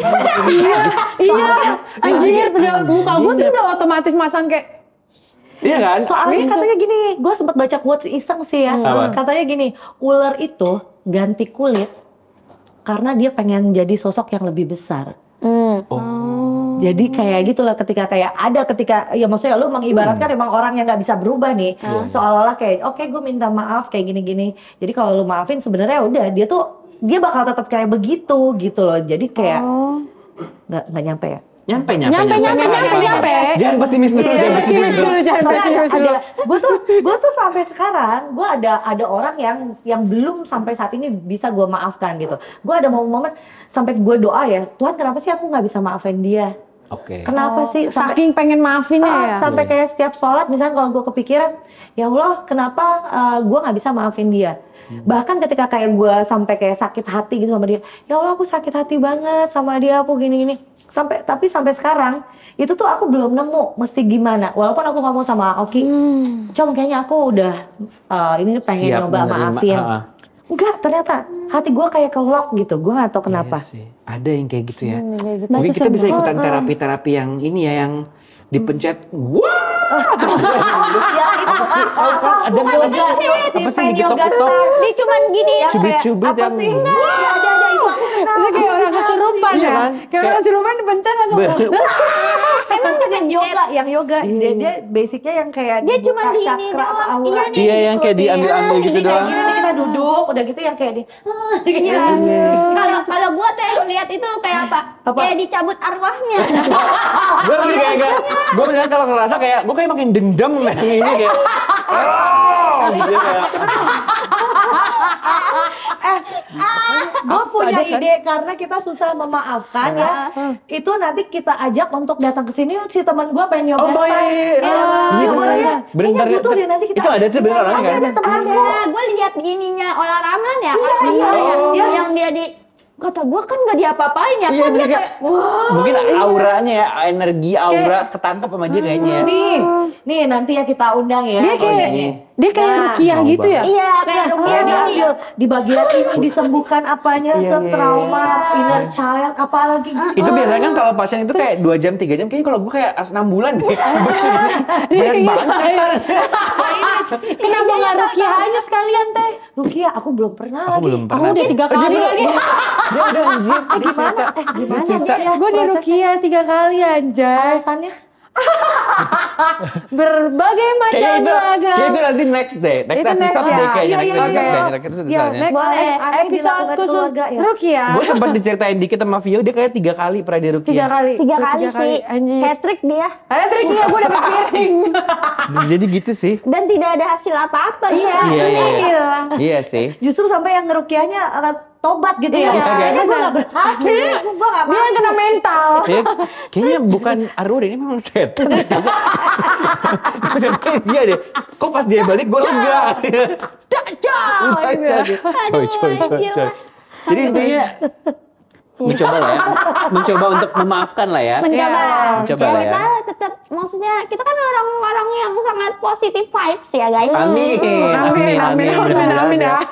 Iya, anjir, muka gue tuh udah otomatis masang kayak Iya kan? Soalnya katanya gini, gue sempat baca quotes iseng sih ya. Apa? Katanya gini, ular itu ganti kulit karena dia pengen jadi sosok yang lebih besar. Jadi kayak gitulah ketika ya maksudnya lu mengibaratkan emang orang yang nggak bisa berubah nih, seolah-olah kayak oke, gue minta maaf kayak gini-gini. Jadi kalau lu maafin sebenarnya udah dia bakal tetap kayak begitu gitu loh. Jadi kayak nggak nyampe ya. Nyampe. Jangan pesimis dulu, jangan pesimis dulu. Gue tuh sampai sekarang gue ada orang yang belum sampai saat ini bisa gue maafkan gitu. Gue ada momen-momen sampai gue doa ya, Tuhan kenapa sih aku nggak bisa maafin dia? Oke. Kenapa sih? Saking pengen maafinnya ya. Sampai kayak setiap sholat, misalnya kalau gue kepikiran, ya Allah, kenapa gue nggak bisa maafin dia? Bahkan ketika kayak gue sampai kayak sakit hati gitu sama dia, ya Allah aku sakit hati banget sama dia, aku gini-gini. Tapi sampai sekarang itu tuh aku belum nemu mesti gimana. Walaupun aku ngomong sama Oki, Com kayaknya aku udah ini pengen Siap nyoba menerima, maafin. Enggak, ternyata hati gue kayak kelok gitu. Gue gak tahu kenapa. Iya sih. Ada yang kayak gitu ya. Kayak gitu. Mungkin kita bisa ikutan terapi-terapi yang ini ya, yang dipencet. Wah! Ya itu sih. Ada yoga. Apa sih di TikTok? Dia cuman gini ya. Cubit-cubit Apa yang. sih? Ya ada itu aku kenal. Itu kayak orang kesurupan Iya ya. kan? Kayak orang kesurupan dipencet langsung. Emang dengan yoga, dia basicnya yang kayak Dia cuma dibuka di ini cakra doang. atau aura. Iya nih. Iya, yang kayak diambil-ambil gitu Jadi kayak doang. gini nih kita duduk, udah gitu yang kayak Iya. Kalau gua tuh yang lihat itu kayak apa? Kayak dicabut arwahnya. Gue lebih kayak, gue misalnya kalau ngerasa kayak, gue kayak makin dendam yang ini kayak. Gitu kayak. gue punya Ada kan? ide karena kita susah memaafkan ya. Itu nanti kita ajak untuk datang ke sini si teman gue pengen Oh nyoba. baik. Iya boleh ya. Bentar Kayaknya butuh deh nanti kita. itu ada tuh bener orang kan? Ada teman aku. Nah, gue lihat ininya Ola Ramlan ya. iya. Yang dia di kata gue kan gak diapa-apain ya. Iya Kok dia bisa kayak, kayak wah. mungkin auranya ya, energi aura ketangkep sama dia kayaknya ya. Nih nanti ya kita undang ya. Dia kayak ini. dia kayak rukiah Mau gitu ya. Iya kayak Dia diambil di bagian ini disembuhkan apanya, setrauma, inner child, apalagi gitu. Itu biasanya kan kalau pasien itu kayak 2 jam, 3 jam, kayaknya kalau gue kayak 6 bulan deh. Berat banget setan. Kenapa nggak rukiah aja sekalian teh? Rukia, aku belum pernah Aku lagi. belum Aku pernah. udah 3 kali lagi. Dia udah anjir, dia cerita. Gimana? cerita. Gue di rukiah 3 kali anjay. Alasannya? Berbagai macam Kayaknya ragam. itu nanti next day, next Itu next episode ya? deh kayaknya, Iya, next iya, episode iya. deh, episode Iya, soalnya. Boleh. Episode khusus rukiah. Gue sempat diceritain dikit sama Vio, dia kayak 3 kali pernah di 3 Rukiah. kali. 3 kali sih. Anjir. Hat-trick dia. Triknya gue dapat piring. Jadi gitu sih. Dan tidak ada hasil apa-apa. Iya, iya. Hilang. Iya sih. Justru sampai yang ngerukiahnya tobat gitu ya. Iya, Karena gue benar. gak berhasil. Gue gak Dia yang kena mental. Kayaknya bukan arwah deh, ini memang setan. Maksudnya dia deh, kok pas dia balik gue lega. Coy. Jadi intinya mencoba lah ya, mencoba untuk memaafkan lah ya. Mencoba. Mencoba Ya, lah ya. kita tetap maksudnya kita kan orang-orang yang sangat positif vibes ya guys. Amin. Amin ya.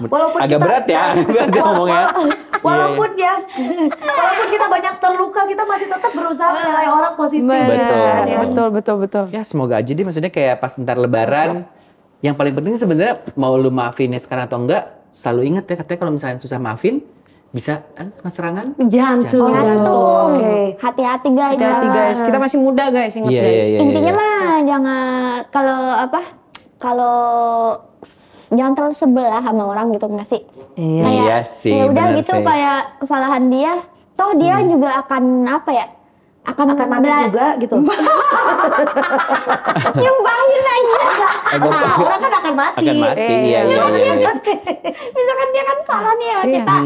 Walaupun Agak kita- berat ya, berat dia ngomongnya. Walaupun ya, walaupun kita banyak terluka, kita masih tetap berusaha menilai orang positif. Betul. Ya semoga aja deh, maksudnya kayak pas ntar lebaran, yang paling penting sebenarnya mau lu maafinnya sekarang atau enggak, selalu ingat ya, katanya kalau misalnya susah maafin, bisa kena serangan. Jantung. Oke. Hati-hati guys. Hati-hati guys. Kita masih muda guys, ingat Iya, guys. iya, iya. Intinya mah jangan kalau jangan terlalu sebelah sama orang gitu nggak sih? Iya sih, Ya udah benar gitu sih. kayak kesalahan dia, toh dia juga akan apa ya? Akan Mati juga gitu. nyembahin aja. Orang kan akan mati. Akan mati, iya. Misalkan dia kan salah nih ya Iya. kita,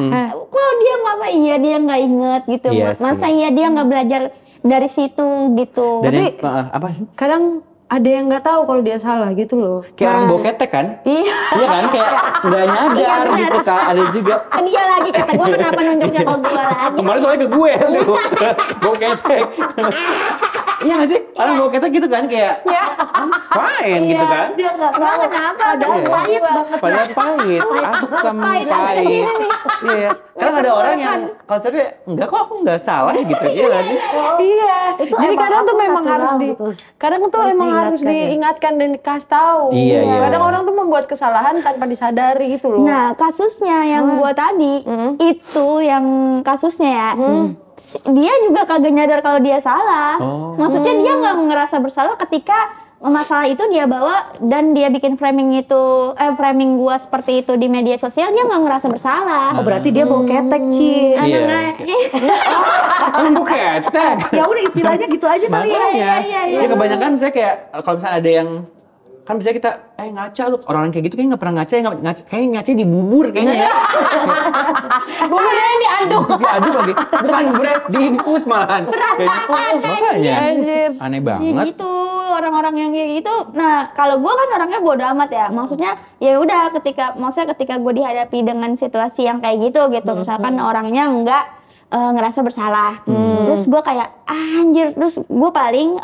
kok dia masa iya dia nggak inget gitu, Iya masa sih. iya dia nggak belajar dari situ gitu. Dan Tapi- yang, apa? Kadang ada yang nggak tahu kalau dia salah gitu loh. Kayak orang bawa ketek kan? Iya. Iya kan? Kayak nggak nyadar gitu kan? Ada juga. Dia lagi kata gue kenapa nunjuknya ke gue lagi? Kemarin soalnya ke gue lu. Bawa ketek. Iya nggak sih? Orang bawa ketek gitu kan? Kayak I'm fine gitu kan? Dia nggak tahu kenapa? Ada Iya. pahit banget. Padahal pahit, asam Pahit. pahit. Iya. Kadang ada orang yang konsepnya enggak kok aku nggak salah gitu. Iya nggak sih? Iya. Itu Jadi emang kadang tuh aku memang natural harus gitu. kadang tuh Harus emang harus diingatkan ya. diingatkan dan dikasih tahu. Iya, iya. Kadang orang tuh membuat kesalahan tanpa disadari gitu loh. Nah kasusnya yang gua tadi itu yang kasusnya ya. Dia juga kagak nyadar kalau dia salah. Oh. Maksudnya dia nggak ngerasa bersalah ketika masalah itu dia bawa dan dia bikin framing gua seperti itu di media sosial, dia nggak ngerasa bersalah. Oh berarti dia bawa ketek, Ci. Iya. Orang bawa ketek. Ya udah istilahnya gitu aja kali ya. Makanya, iya. ya kebanyakan misalnya kayak kalau misalnya ada yang kan bisa kita ngaca lu, orang kayak gitu kayaknya nggak pernah ngaca, kayaknya ngaca di bubur kayaknya ya. Buburnya diaduk. Diaduk lagi, bukan buburnya diinfus malahan. Makanya Anjir. aneh Sih, banget. gitu orang-orang yang kayak gitu. Nah kalau gue kan orangnya bodo amat ya, maksudnya ya udah ketika gue dihadapi dengan situasi yang kayak gitu misalkan orangnya nggak ngerasa bersalah, terus gue kayak anjir, terus gue paling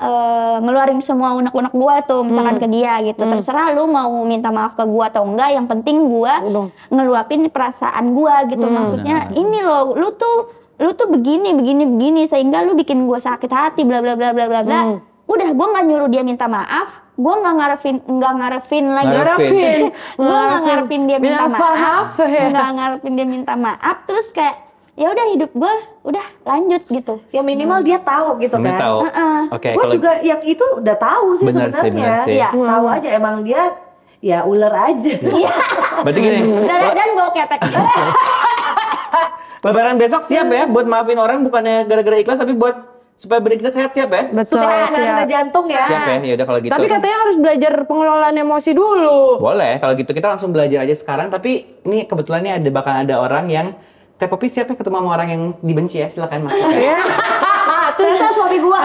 ngeluarin semua unek-unek gue tuh misalkan ke dia gitu. Terserah lu mau minta maaf ke gue atau enggak, yang penting gue ngeluapin perasaan gue gitu. Maksudnya ini loh, lu tuh begini sehingga lu bikin gue sakit hati bla bla bla bla bla bla. Udah, gue nggak nyuruh dia minta maaf, gue nggak ngarepin lagi, gue nggak ngarepin dia minta maaf, nggak ngarepin dia minta maaf, terus kayak ya udah hidup gue udah lanjut gitu. Ya minimal dia tahu gitu Bener kan. tahu. Oke, Gue kalau juga yang itu udah tahu sih Bener sih, bener sebenarnya. sih. Ya, tahu aja emang dia ya ular aja. berarti gini, Dan bau ketek. Lebaran besok siap ya buat maafin orang, bukannya gara-gara ikhlas tapi buat supaya badan kita sehat, siap ya? Betul, Supaya ada siap. jantung ya. Siap ya? Ya udah kalau gitu. Tapi katanya harus belajar pengelolaan emosi dulu. Boleh, kalau gitu kita langsung belajar aja sekarang. Tapi ini kebetulan nih bakal ada orang yang Teh Popi siap ya ketemu sama orang yang dibenci ya? Silakan masuk ya. Ternyata suami gua.